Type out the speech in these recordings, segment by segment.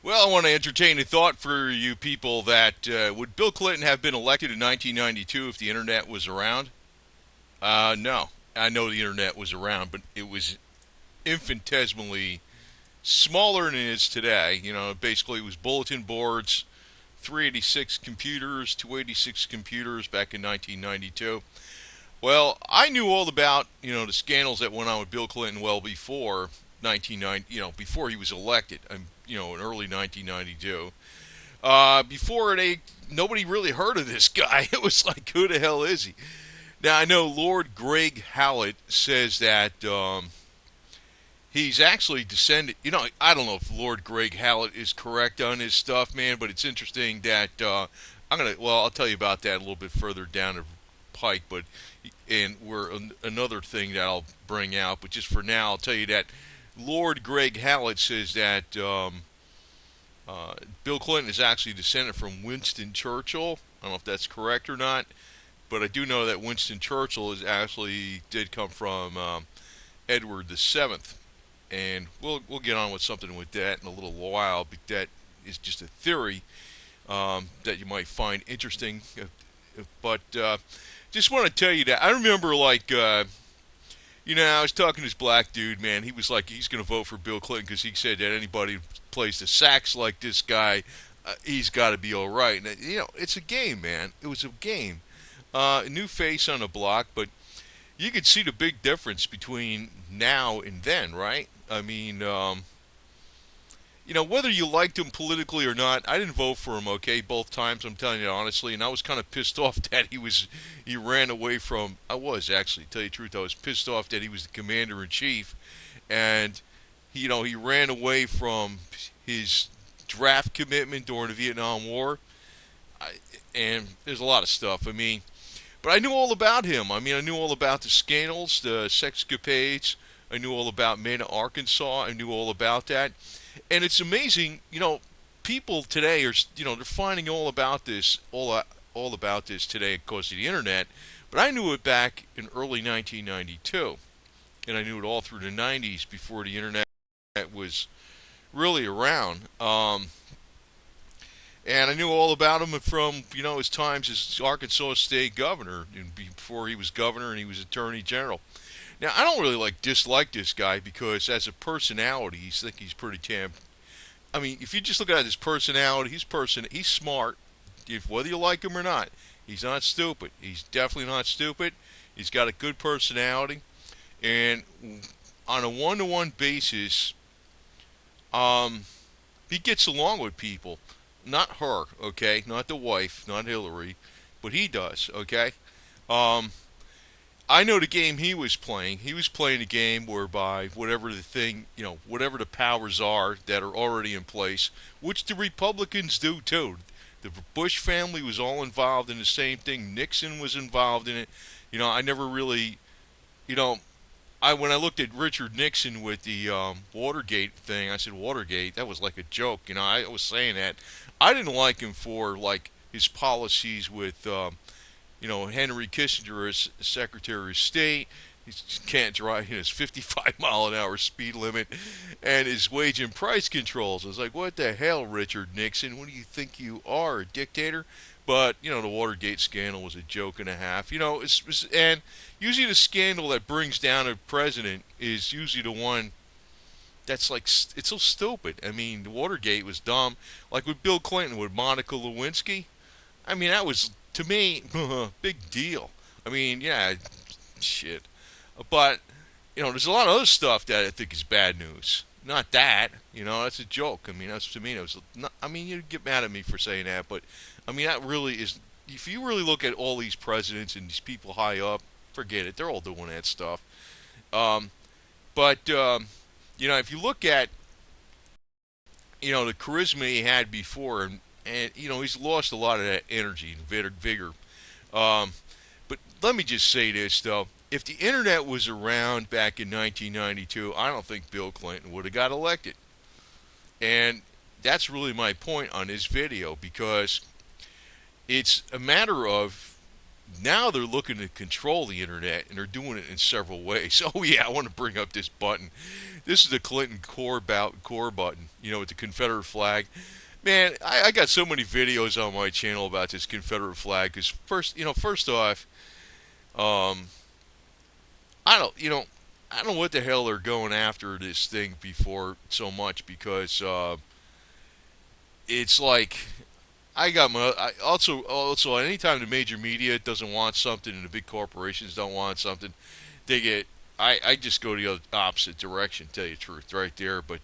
Well, I want to entertain a thought for you people that would Bill Clinton have been elected in 1992 if the internet was around? No. I know the internet was around, but it was infinitesimally smaller than it is today. Basically, it was bulletin boards, 386 computers, 286 computers back in 1992. Well, I knew all about, the scandals that went on with Bill Clinton well before 1990, before he was elected, in early 1992. Before nobody really heard of this guy. It was like, who the hell is he? Now I know Lord Greg Hallett says that he's actually descended. I don't know if Lord Greg Hallett is correct on his stuff, man, but it's interesting that I'll tell you about that a little bit further down the pike. But another thing that I'll bring out, but just for now, I'll tell you that Lord Greg Hallett says that Bill Clinton is actually descended from Winston Churchill. I don't know if that's correct or not, but I do know that Winston Churchill is actually did come from Edward the Seventh, and we'll get on with something with that in a little while. But that is just a theory that you might find interesting. But just want to tell you that I remember, like, I was talking to this black dude, man. He was like, he's going to vote for Bill Clinton because he said that anybody who plays the sax like this guy, he's got to be all right. And, it's a game, man. It was a game. A new face on the block, but you could see the big difference between now and then, right? I mean, whether you liked him politically or not, I didn't vote for him. Okay, both times. I'm telling you honestly, and I was kind of pissed off that he ran away from. I was actually, to tell you the truth, I was pissed off that he was the commander in chief, and he ran away from his draft commitment during the Vietnam War. And there's a lot of stuff. I mean, but I knew all about him. I mean, I knew all about the scandals, the sexcapades. I knew all about Mena, Arkansas. I knew all about that. And it's amazing, people today are, they're finding all about this today because of the internet. But I knew it back in early 1992, and I knew it all through the 90s before the internet was really around. And I knew all about him from, his times as Arkansas State governor, and before he was governor and he was attorney general. Now, I don't really dislike this guy because as a personality, he's pretty damn. I mean, if you just look at his personality, he's smart. Whether you like him or not, he's not stupid. He's definitely not stupid. He's got a good personality, and on a one-to-one basis, he gets along with people. Not her, okay, not the wife, not Hillary, but he does, okay. Um, I know the game he was playing. He was playing a game whereby whatever the powers are that are already in place, which the Republicans do too. The Bush family was all involved in the same thing. Nixon was involved in it. I never really, you know, when I looked at Richard Nixon with the Watergate thing, I said Watergate. That was like a joke. I was saying that I didn't like him for like his policies with Henry Kissinger as Secretary of State. He can't drive his 55-mile-an-hour speed limit and his wage and price controls. I was like, what the hell, Richard Nixon? What do you think you are, a dictator? But, the Watergate scandal was a joke and a half. And usually the scandal that brings down a president is usually the one that's like, it's so stupid. I mean, the Watergate was dumb. Like with Bill Clinton, with Monica Lewinsky. I mean, that was, to me, big deal. I mean, yeah, shit. But, there's a lot of other stuff that I think is bad news. Not that, that's a joke. I mean, that's to me, that was not, I mean, you'd get mad at me for saying that, but, I mean, that really is, if you really look at all these presidents and these people high up, forget it. They're all doing that stuff. Um, but if you look at, the charisma he had before, and he's lost a lot of that energy and vigor. Um, but let me just say this though: if the internet was around back in 1992, I don't think Bill Clinton would have got elected. And that's really my point on this video because it's a matter of now they're looking to control the internet, and they're doing it in several ways. Oh yeah, I want to bring up this button. This is the Clinton core button, with the Confederate flag. Man, I got so many videos on my channel about this Confederate flag. Because first off, um, I don't, you know, I don't know what the hell they're going after this thing before so much because it's like also anytime the major media doesn't want something and the big corporations don't want something, they get. I just go the opposite direction. Tell you the truth, right there. But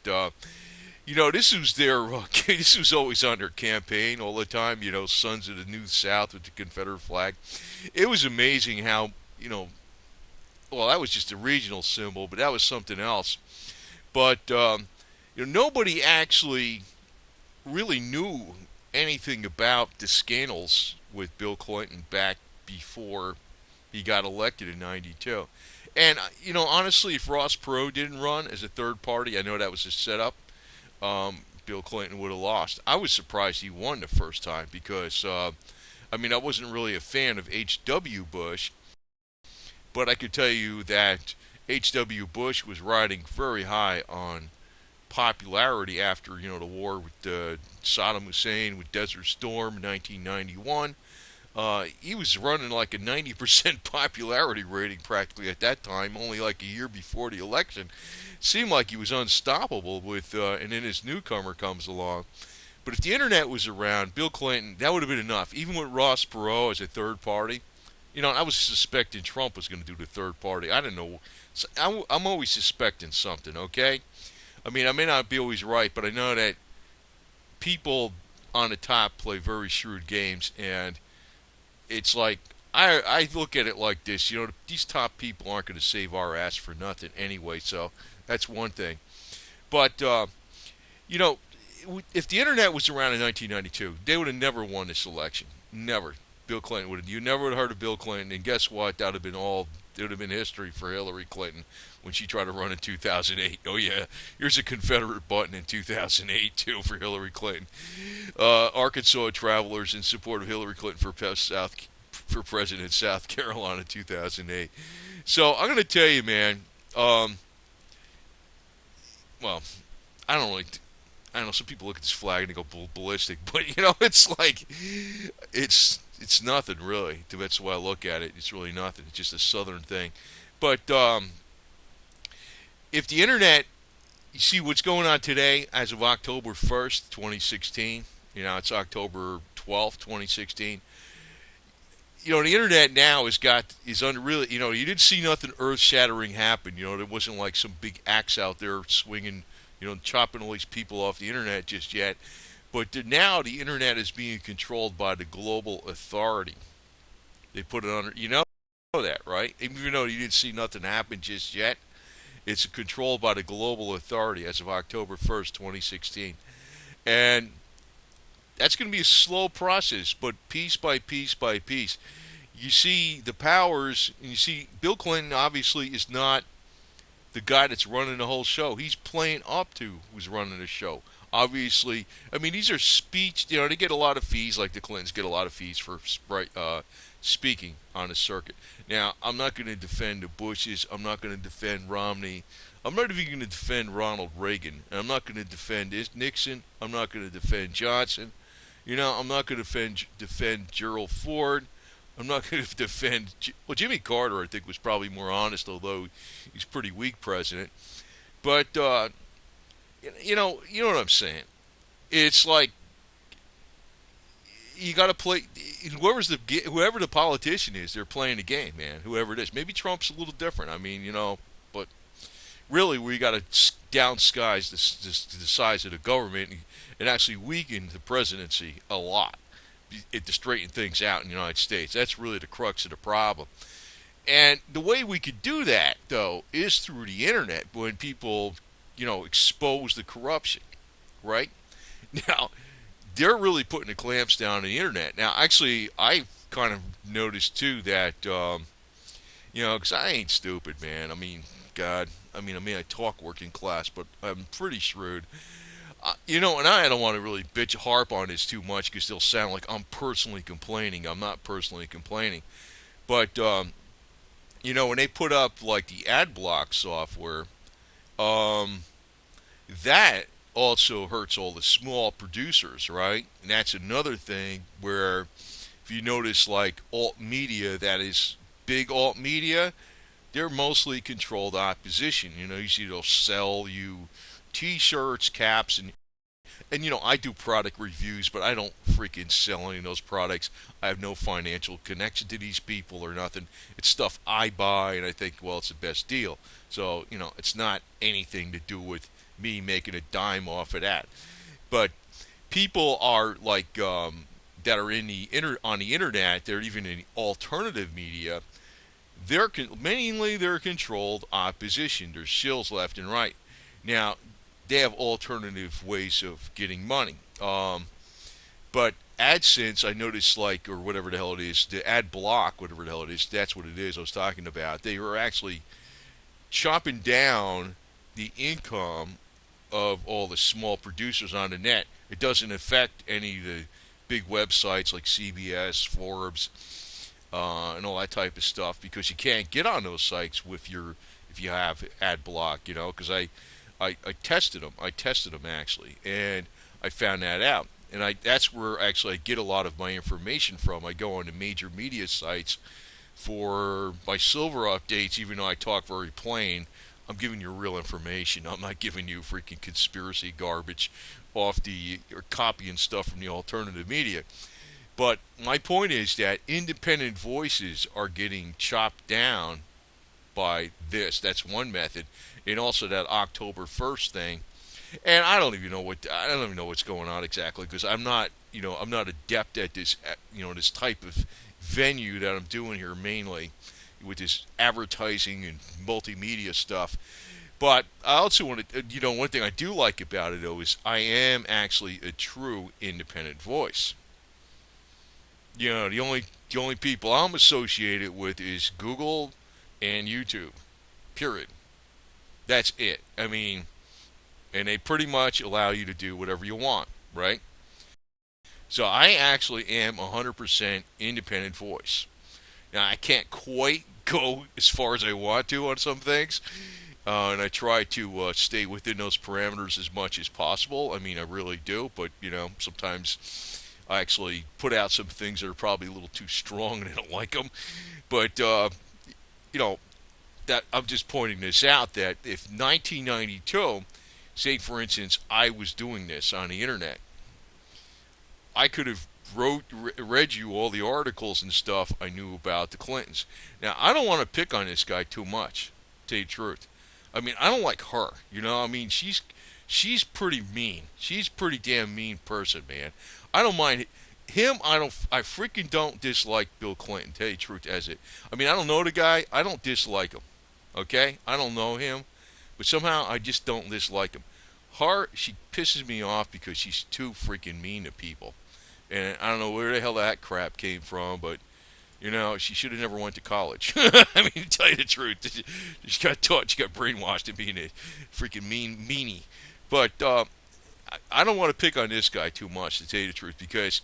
this was their this was always on their campaign all the time. Sons of the New South with the Confederate flag. It was amazing how well, that was just a regional symbol, but that was something else. But nobody actually really knew anything about the scandals with Bill Clinton back before he got elected in '92. And honestly, if Ross Perot didn't run as a third party, I know that was a setup. Bill Clinton would have lost. I was surprised he won the first time because I wasn't really a fan of H.W. Bush, but I could tell you that H.W. Bush was riding very high on popularity after the war with Saddam Hussein with Desert Storm in 1991. He was running like a 90% popularity rating practically at that time, only like a year before the election. Seemed like he was unstoppable and then his newcomer comes along. But if the internet was around, Bill Clinton, that would have been enough. Even with Ross Perot as a third party, I was suspecting Trump was going to do the third party. I didn't know. I'm always suspecting something, okay? I may not be always right, but I know that people on the top play very shrewd games, and it's like I look at it like this. These top people aren't going to save our ass for nothing anyway. So that's one thing. But you know, if the internet was around in 1992, they would have never won this election. Never. Bill Clinton would have. You never would have heard of Bill Clinton, and guess what? That would have been all. It would have been history for Hillary Clinton when she tried to run in 2008. Oh yeah, here's a Confederate button in 2008 too for Hillary Clinton. Arkansas travelers in support of Hillary Clinton for president South Carolina 2008. So I'm gonna tell you, man. Well, I don't really. I don't know. Some people look at this flag and they go ballistic, but it's like it's nothing really. That's the way I look at it. It's really nothing. It's just a southern thing. But if the internet, you see what's going on today as of October 1st, 2016. It's October 12th, 2016. The internet now is unreal. You didn't see nothing earth-shattering happen. There wasn't like some big axe out there swinging, chopping all these people off the internet just yet. But now the internet is being controlled by the global authority. They put it under, that, right? Even though you didn't see nothing happen just yet, it's controlled by the global authority as of October 1st, 2016. And that's going to be a slow process, but piece by piece by piece. You see the powers, and you see Bill Clinton obviously is not the guy that's running the whole show. He's playing up to who's running the show. Obviously, these are speech. They get a lot of fees, like the Clintons get a lot of fees for speaking on the circuit. Now, I'm not going to defend the Bushes. I'm not going to defend Romney. I'm not even going to defend Ronald Reagan. And I'm not going to defend Nixon. I'm not going to defend Johnson. I'm not going to defend Gerald Ford. I'm not going to defend. Well, Jimmy Carter, I think, was probably more honest, although he's pretty weak president. But you know what I'm saying. It's like you got to play. Whoever the politician is, they're playing the game, man. Whoever it is, maybe Trump's a little different. But really, we got to downsize the size of the government and actually weaken the presidency a lot to straighten things out in the United States. That's really the crux of the problem. And the way we could do that, though, is through the internet when people, expose the corruption, right? Now, they're really putting the clamps down on the internet. Now, actually, I kind of noticed, too, that, because I ain't stupid, man. God, I talk working class, but I'm pretty shrewd. And I don't want to really harp on this too much because they'll sound like I'm personally complaining. I'm not personally complaining. But when they put up like the ad block software, um, that also hurts all the small producers, right? And that's another thing where if you notice like alt media, that is big alt media, they're mostly controlled opposition. You see they'll sell you t-shirts, caps, and I do product reviews, but I don't freaking sell any of those products. I have no financial connection to these people or nothing. It's stuff I buy, and I think, well, it's the best deal. So it's not anything to do with me making a dime off of that. But people are like that are on the internet. They're even in alternative media. Mainly they're controlled opposition. There's shills left and right. Now they have alternative ways of getting money. But AdSense, I noticed, like, or whatever the hell it is, the ad block, whatever the hell it is, that's what it is I was talking about. They were actually chopping down the income of all the small producers on the net. It doesn't affect any of the big websites like CBS, Forbes, and all that type of stuff because you can't get on those sites with if you have ad block, because I tested them. I tested them actually, and I found that out. And that's where actually I get a lot of my information from. I go on to major media sites for my silver updates, even though I talk very plain. I'm giving you real information. I'm not giving you freaking conspiracy garbage or copying stuff from the alternative media. But my point is that independent voices are getting chopped down by this. That's one method, and also that October 1st thing. And I don't even know what's going on exactly because I'm not adept at this this type of venue that I'm doing here mainly with this advertising and multimedia stuff. But I also want to one thing I do like about it though is I am actually a true independent voice. The only people I'm associated with is Google and YouTube. Period. That's it. I mean, and they pretty much allow you to do whatever you want, right? So I actually am 100% independent voice. Now I can't quite go as far as I want to on some things, and I try to stay within those parameters as much as possible. I mean, I really do, but sometimes I actually put out some things that are probably a little too strong, and I don't like them. But you know, that I'm just pointing this out that if 1992, say for instance, I was doing this on the internet, I could have read you all the articles and stuff I knew about the Clintons. Now I don't want to pick on this guy too much, to tell you the truth. I mean, I don't like her. I mean, she's pretty mean. She's a pretty damn mean person, man. I don't mind him. I freaking don't dislike Bill Clinton. Tell you the truth, as it. I mean, I don't know the guy. I don't dislike him. Okay, I don't know him, but somehow I just don't dislike him. Her, she pisses me off because she's too freaking mean to people, and I don't know where the hell that crap came from, but she should have never went to college. I mean, to tell you the truth, she got taught, she got brainwashed into being a freaking meanie. But I don't want to pick on this guy too much, to tell you the truth, because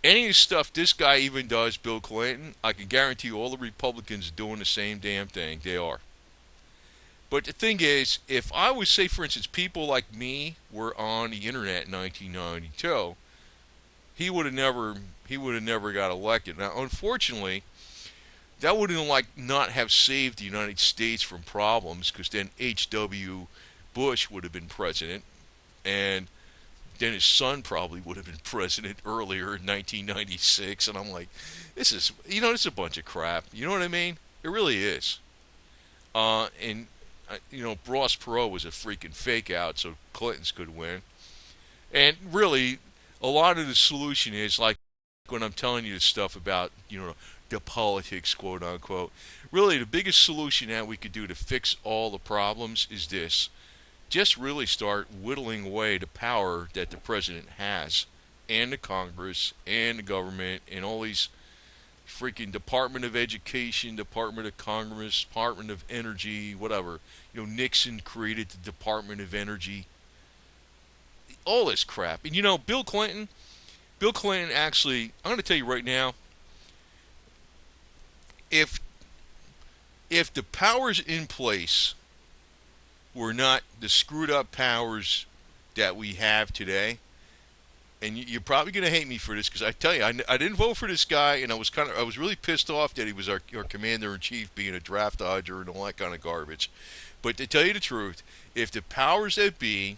any of the stuff this guy even does, Bill Clinton, I can guarantee you all the Republicans are doing the same damn thing. They are. But the thing is, if I would say, for instance, people like me were on the internet in 1992, he would have never got elected. Now, unfortunately, that wouldn't like not have saved the United States from problems because then H.W. Bush would have been president, and then his son probably would have been president earlier in 1996. And I'm like, this is a bunch of crap. You know what I mean? It really is. And Ross Perot was a freaking fake out, so Clintons could win. And really, a lot of the solution is like when I'm telling you this stuff about the politics, quote unquote. Really, the biggest solution that we could do to fix all the problems is this: just really start whittling away the power that the president has, and the Congress, and the government, and all these freaking Department of Education, Department of Congress, Department of Energy, whatever. Nixon created the Department of Energy. All this crap. And Bill Clinton actually, I'm going to tell you right now, if if the powers in place were not the screwed up powers that we have today, and you're probably going to hate me for this because I tell you, I didn't vote for this guy, and I was really pissed off that he was our commander in chief, being a draft dodger and all that kind of garbage. But to tell you the truth, if the powers that be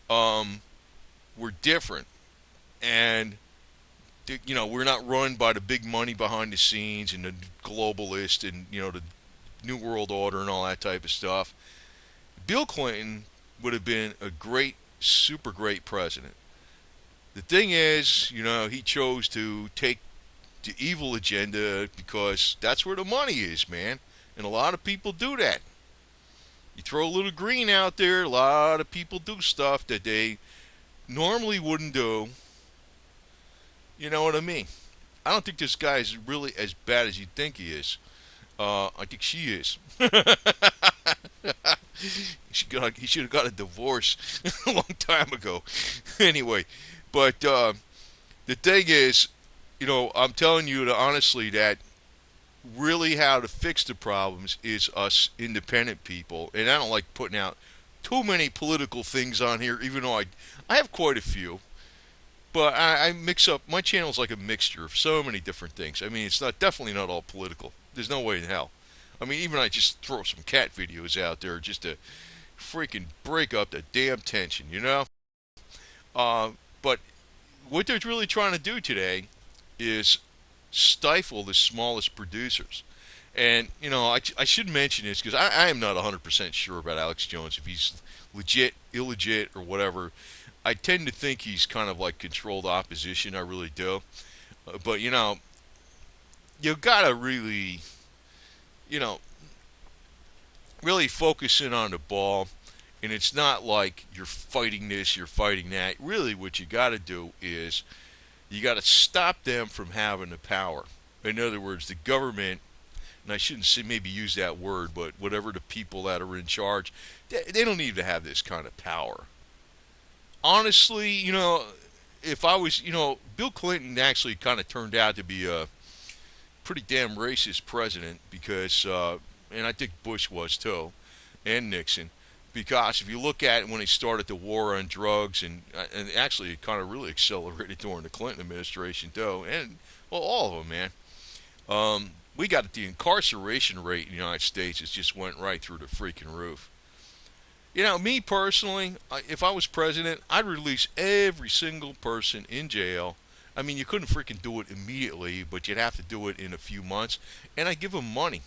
um, were different, and we're not run by the big money behind the scenes and the globalist and the new world order and all that type of stuff, Bill Clinton would have been a great, super great president. The thing is, he chose to take the evil agenda because that's where the money is, man. And a lot of people do that. You throw a little green out there, a lot of people do stuff that they normally wouldn't do. You know what I mean? I don't think this guy is really as bad as you think he is. I think she is. He should have got a divorce a long time ago. Anyway, but the thing is, I'm telling you honestly that really how to fix the problems is us independent people. And I don't like putting out too many political things on here, even though I have quite a few. But I mix up. My channel's like a mixture of so many different things. I mean, it's definitely not all political. There's no way in hell. I mean, even I just throw some cat videos out there just to freaking break up the damn tension. But what they're really trying to do today is stifle the smallest producers. And, I should mention this because I am not 100% sure about Alex Jones, if he's legit, illegit, or whatever. I tend to think he's kind of like controlled opposition. I really do. But, you gotta really, you know, really focus in on the ball. And it's not like you're fighting this, you're fighting that. Really, what you gotta do is you gotta stop them from having the power. In other words, the government, and I shouldn't say maybe use that word, but whatever the people that are in charge, they don't need to have this kind of power. Honestly, if I was, Bill Clinton actually kind of turned out to be a pretty damn racist president because, and I think Bush was too, and Nixon, because if you look at it when they started the war on drugs, and actually it kind of really accelerated during the Clinton administration too, and well, all of them, man. We got the incarceration rate in the United States has just went right through the freaking roof. Me personally, if I was president, I'd release every single person in jail. I mean, you couldn't freaking do it immediately, but you'd have to do it in a few months, and I'd give them money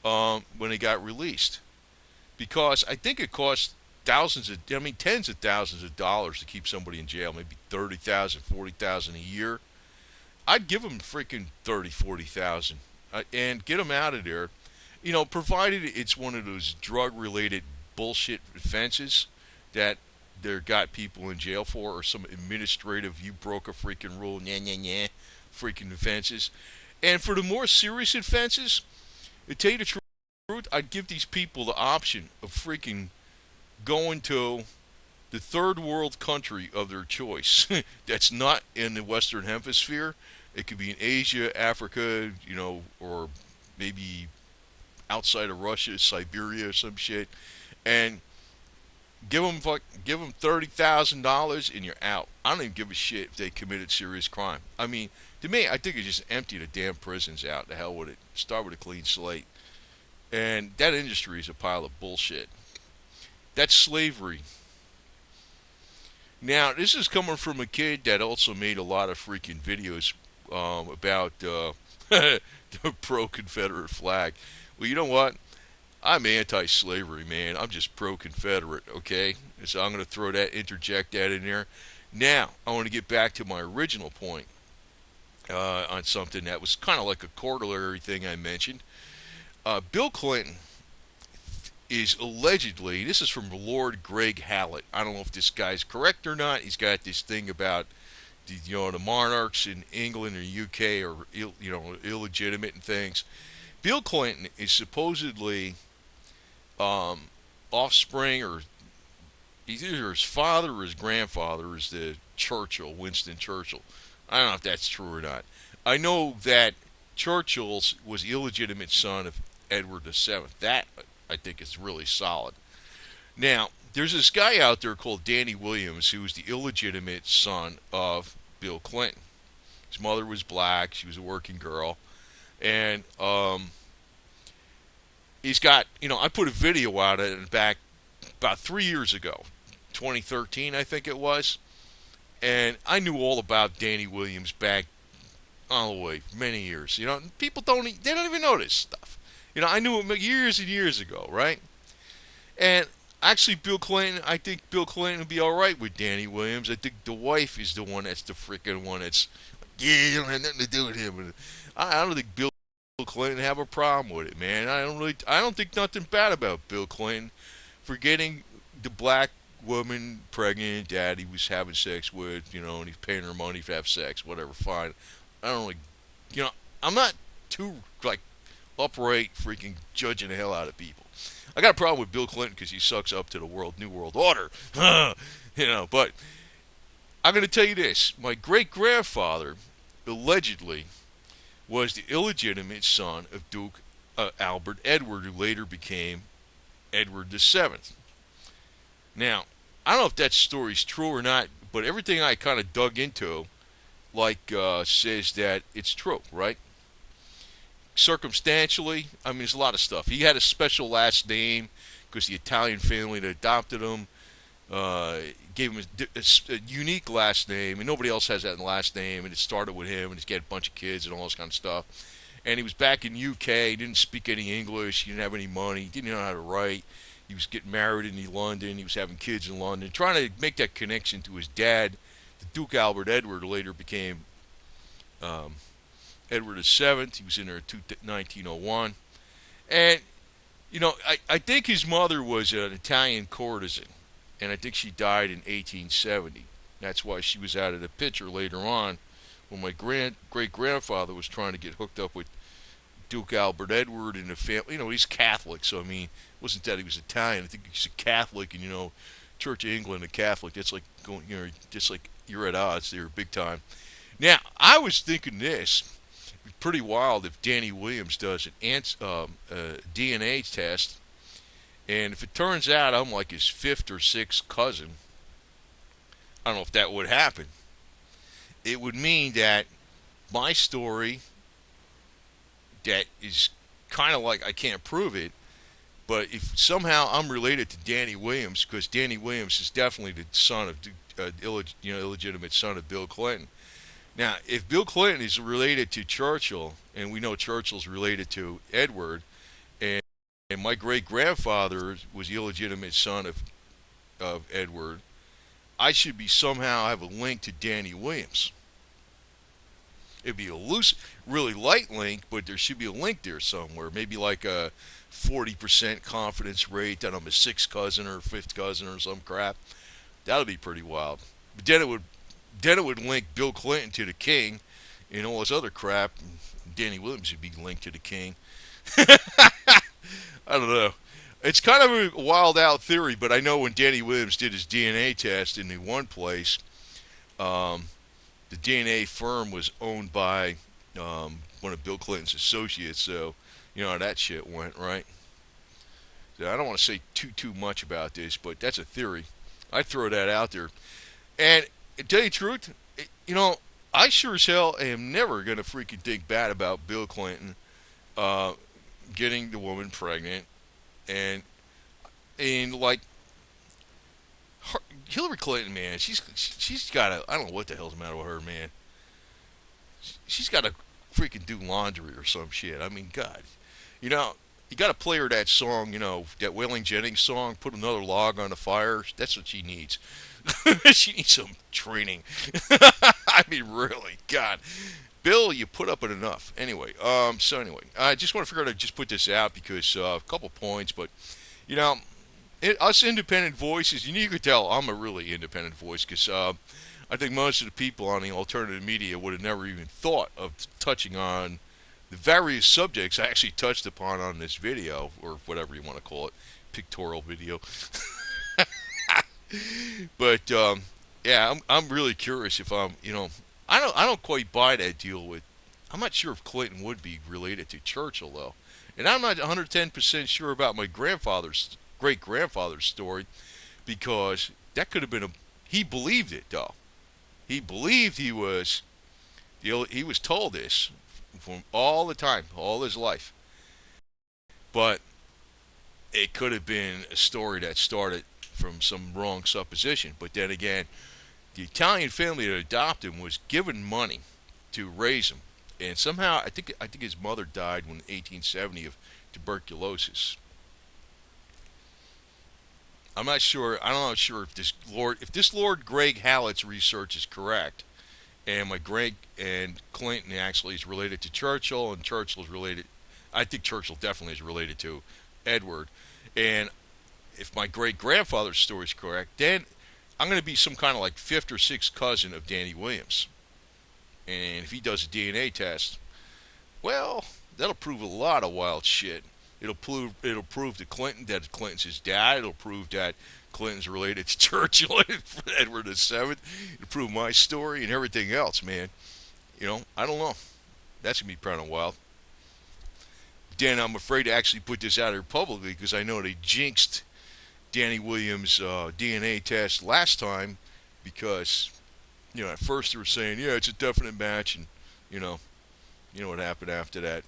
when they got released, because I think it costs tens of thousands of dollars to keep somebody in jail, maybe 30,000, 40,000 a year. I'd give them freaking 30, 40,000, and get them out of there. Provided it's one of those drug-related bullshit offenses that they got people in jail for, or some administrative you broke a freaking rule, freaking offenses. And for the more serious offenses, to tell you the truth, I'd give these people the option of freaking going to the third world country of their choice that's not in the Western Hemisphere. It could be in Asia, Africa, or maybe outside of Russia, Siberia or some shit, and give them $30,000 and you're out. I don't even give a shit if they committed serious crime. I mean, to me, I think it just empty the damn prisons out. The hell with it. Start with a clean slate. And that industry is a pile of bullshit. That's slavery. Now, this is coming from a kid that also made a lot of freaking videos about the pro-Confederate flag. Well, you know what? I'm anti-slavery, man. I'm just pro-Confederate, okay? So I'm going to interject that in there. Now, I want to get back to my original point on something that was kind of like a corollary thing I mentioned. Bill Clinton is allegedly, this is from Lord Greg Hallett. I don't know if this guy's correct or not. He's got this thing about the monarchs in England or UK are illegitimate and things. Bill Clinton is supposedly offspring, or either his father or his grandfather is the Winston Churchill. I don't know if that's true or not. I know that Churchill's was the illegitimate son of Edward VII. That I think is really solid. Now, there's this guy out there called Danny Williams who was the illegitimate son of Bill Clinton. His mother was black. She was a working girl. And he's got, I put a video out of it back about 3 years ago, 2013, I think it was. And I knew all about Danny Williams back all the way, many years. People they don't even know this stuff. I knew him years and years ago, right? And actually, I think Bill Clinton would be all right with Danny Williams. I think the wife is the one that's the freaking one that's, yeah, you don't have nothing to do with him. And I don't think Bill Clinton have a problem with it, man. I don't think nothing bad about Bill Clinton for getting the black woman pregnant that he was having sex with, and he's paying her money to have sex, whatever, fine. I don't really, I'm not too, like, upright freaking judging the hell out of people. I got a problem with Bill Clinton because he sucks up to the New World Order. But I'm going to tell you this. My great-grandfather, allegedly, was the illegitimate son of Duke Albert Edward, who later became Edward VII. Now, I don't know if that story's true or not, but everything I kind of dug into, says that it's true, right? Circumstantially, there's a lot of stuff. He had a special last name because the Italian family that adopted him gave him a unique last name, and nobody else has that last name, and it started with him, and he's got a bunch of kids and all this kind of stuff. And he was back in UK, he didn't speak any English, he didn't have any money, he didn't know how to write. He was getting married in London, he was having kids in London, trying to make that connection to his dad, the Duke Albert Edward, who later became Edward VII. He was in there in 1901. And, I think his mother was an Italian courtesan, and I think she died in 1870. That's why she was out of the picture later on when my great-grandfather was trying to get hooked up with Duke Albert Edward and the family. He's Catholic, so, it wasn't that he was Italian. I think he's a Catholic, and, Church of England, a Catholic, that's like going, just like you're at odds there big time. Now, I was thinking this. Pretty wild if Danny Williams does an DNA test, and if it turns out I'm like his fifth or sixth cousin, I don't know if that would happen. It would mean that my story, that is kind of like, I can't prove it, but if somehow I'm related to Danny Williams, because Danny Williams is definitely the son of illegitimate son of Bill Clinton. Now, if Bill Clinton is related to Churchill, and we know Churchill's related to Edward, and my great-grandfather was the illegitimate son of Edward, I should be somehow have a link to Danny Williams. It'd be a loose, really light link, but there should be a link there somewhere. Maybe like a 40% confidence rate that I'm a sixth cousin or fifth cousin or some crap. That would be pretty wild. But then it would link Bill Clinton to the king and all this other crap. Danny Williams would be linked to the king. I don't know. It's kind of a wild out theory, but I know when Danny Williams did his DNA test in the one place, the DNA firm was owned by one of Bill Clinton's associates, so you know how that shit went, right? So I don't want to say too much about this, but that's a theory. I'd throw that out there. And to tell you the truth, I sure as hell am never going to freaking think bad about Bill Clinton getting the woman pregnant. And like, Hillary Clinton, man, she's got to, I don't know what the hell's the matter with her, man. She's got to freaking do laundry or some shit. I mean, God. You got to play her that song, that Waylon Jennings song, Put Another Log on the Fire. That's what she needs. She needs some training. I mean, really, God. Bill, you put up with enough. Anyway, I just want to figure out to just put this out because a couple points, but, us independent voices, you could tell I'm a really independent voice because I think most of the people on the alternative media would have never even thought of touching on the various subjects I actually touched upon on this video, or whatever you want to call it, pictorial video. But yeah, I'm really curious if I don't quite buy that deal with I'm not sure if Clinton would be related to Churchill though, and I'm not 110% sure about my grandfather's great grandfather's story because that could have been a. He believed it though. He believed he was told this from all the time, all his life. But it could have been a story that started from some wrong supposition. But then again, the Italian family that adopted him was given money to raise him, and somehow I think his mother died in 1870 of tuberculosis. I'm not sure. I'm not sure if this Lord Greg Hallett's research is correct, and my Greg and Clinton actually is related to Churchill, and Churchill is related. I think Churchill definitely is related to Edward, and if my great grandfather's story is correct, then I'm going to be some kind of like fifth or sixth cousin of Danny Williams. And if he does a DNA test, well, that'll prove a lot of wild shit. It'll prove to Clinton that Clinton's his dad. It'll prove that Clinton's related to Churchill and Edward VII. It'll prove my story and everything else, man. I don't know. That's gonna be kind of wild. Dan, I'm afraid to actually put this out here publicly because I know they jinxed Danny Williams' DNA test last time because at first they were saying, yeah, it's a definite match, and you know, you know what happened after that.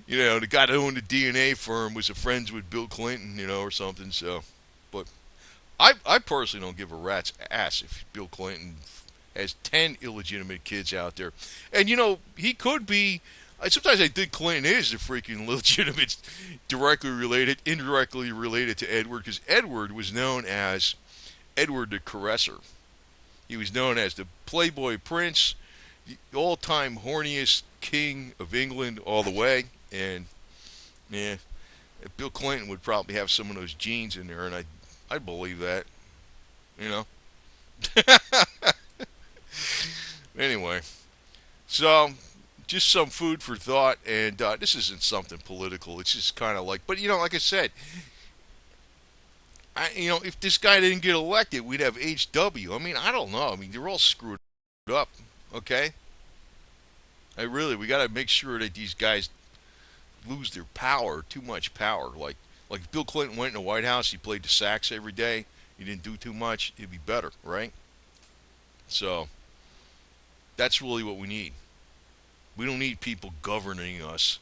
The guy that owned the DNA firm was a friends with Bill Clinton, or something. So, but I personally don't give a rat's ass if Bill Clinton has 10 illegitimate kids out there, and he could be. Sometimes I think Clinton is the freaking legitimate, directly related, indirectly related to Edward, because Edward was known as Edward the Caresser. He was known as the Playboy Prince, the all-time horniest king of England all the way. And yeah, Bill Clinton would probably have some of those genes in there, and I believe that. You know. Anyway, so just some food for thought, and this isn't something political. It's just kind of like, but like I said, if this guy didn't get elected, we'd have H.W. I mean, I don't know. I mean, they're all screwed up. Okay, we got to make sure that these guys lose their power, too much power. Like if Bill Clinton went in the White House, he played the sax every day. He didn't do too much. It'd be better, right? So that's really what we need. We don't need people governing us.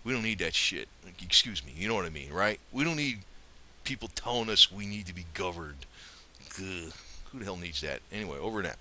We don't need that shit. Like, excuse me, you know what I mean, right? We don't need people telling us we need to be governed. Ugh. Who the hell needs that? Anyway, over and out.